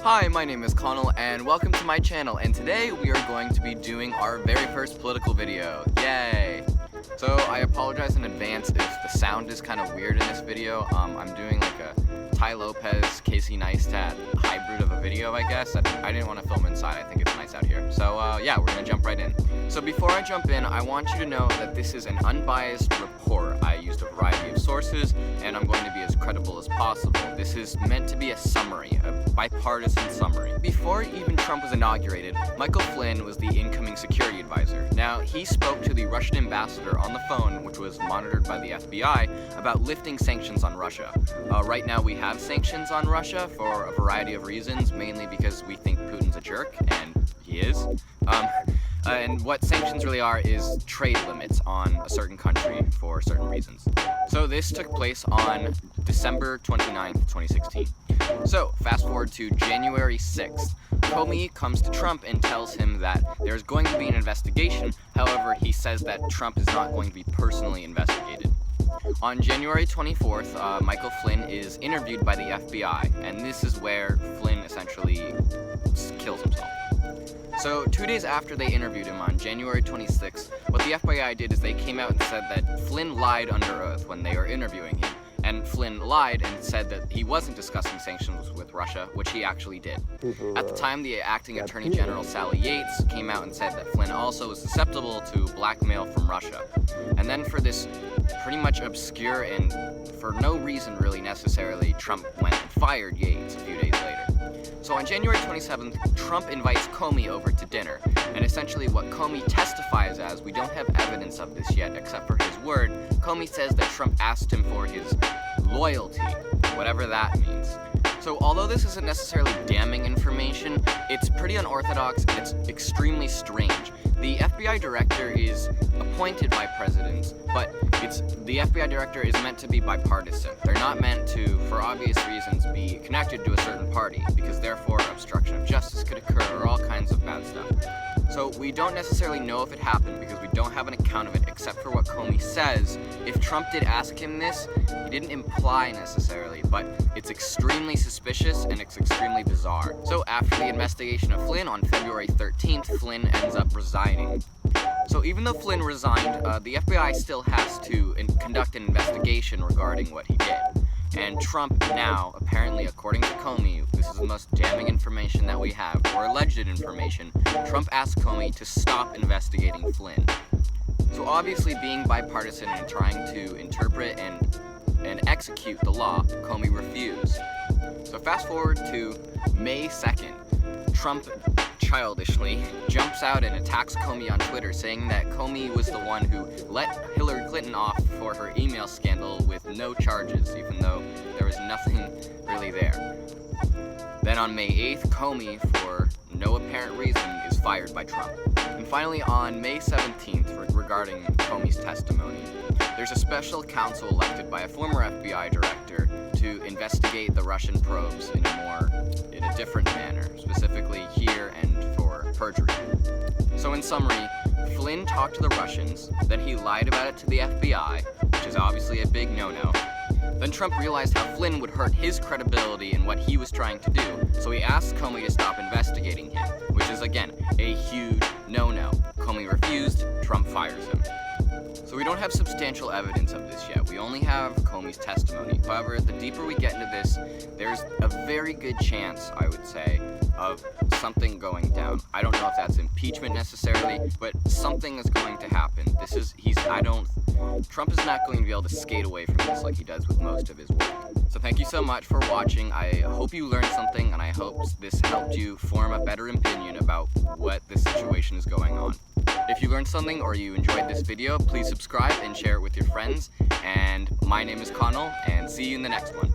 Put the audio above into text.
Hi, my name is Conall and welcome to my channel, and today we are going to be doing our very first political video. Yay! So I apologize in advance if the sound is kind of weird in this video. I'm doing like a Ty Lopez, Casey Neistat hybrid of a video, I guess. I didn't want to film inside. I think it's nice out here. So yeah, we're going to jump right in. So before I jump in, I want you to know that this is an unbiased report. I used a variety of sources, and I'm going to be as credible as possible. This is meant to be a summary, a bipartisan summary. Before even Trump was inaugurated, Michael Flynn was the incoming security advisor. Now, he spoke to the Russian ambassador on the phone, which was monitored by the FBI, about lifting sanctions on Russia. Right now we have sanctions on Russia for a variety of reasons, mainly because we think Putin's a jerk, and he is. And what sanctions really are is trade limits on a certain country for certain reasons. So this took place on December 29th, 2016. So fast forward to January 6th. Comey comes to Trump and tells him that there's going to be an investigation. However, he says that Trump is not going to be personally investigated. On January 24th, Michael Flynn is interviewed by the FBI, and this is where Flynn essentially kills himself. So 2 days after they interviewed him on January 26th, what the FBI did is they came out and said that Flynn lied under oath when they were interviewing him. And Flynn lied and said that he wasn't discussing sanctions with Russia, which he actually did. At the time, the acting Attorney General Sally Yates came out and said that Flynn also was susceptible to blackmail from Russia. And then for this pretty much obscure and for no reason really necessarily, Trump went and fired Yates a few days later. So on January 27th, Trump invites Comey over to dinner, and essentially what Comey testifies as, we don't have evidence of this yet except for his word, Comey says that Trump asked him for his loyalty, whatever that means. So although this isn't necessarily damning information, it's pretty unorthodox and it's extremely strange. The FBI director is appointed by presidents, but the FBI director is meant to be bipartisan. They're not meant to, for obvious reasons, be connected to a certain party, because therefore obstruction of justice could occur or all kinds of bad stuff. So we don't necessarily know if it happened because we don't have an account of it except for what Comey says. If Trump did ask him this, he didn't imply necessarily, but it's extremely suspicious and it's extremely bizarre. So after the investigation of Flynn on February 13th, Flynn ends up resigning. So even though Flynn resigned, the FBI still has to conduct an investigation regarding what he did. And Trump now, apparently according to Comey, this is the most damning information that we have, or alleged information, Trump asked Comey to stop investigating Flynn. So obviously being bipartisan and trying to interpret and execute the law, Comey refused. So fast forward to May 2nd, Trump childishly jumps out and attacks Comey on Twitter, saying that Comey was the one who let Hillary Clinton off for her email scandal with no charges, even though there was nothing really there. Then on May 8th, Comey, for no apparent reason, is fired by Trump. And finally, on May 17th, regarding Comey's testimony, there's a special counsel elected by a former FBI director to investigate the Russian probes in a different manner, specifically here and for perjury. So in summary, Flynn talked to the Russians, then he lied about it to the FBI, which is obviously a big no-no. Then Trump realized how Flynn would hurt his credibility in what he was trying to do, so he asked Comey to stop investigating him, which is again, a huge no-no. Comey refused, Trump fires him. So we don't have substantial evidence of this yet. We only have Comey's testimony. However, the deeper we get into this, there's a very good chance, I would say, of something going down. I don't know if that's impeachment necessarily, but something is going to happen. Trump is not going to be able to skate away from this like he does with most of his work. So thank you so much for watching. I hope you learned something, and I hope this helped you form a better opinion about what this situation is going on. If you learned something or you enjoyed this video, please subscribe and share it with your friends. And my name is Conall, and see you in the next one.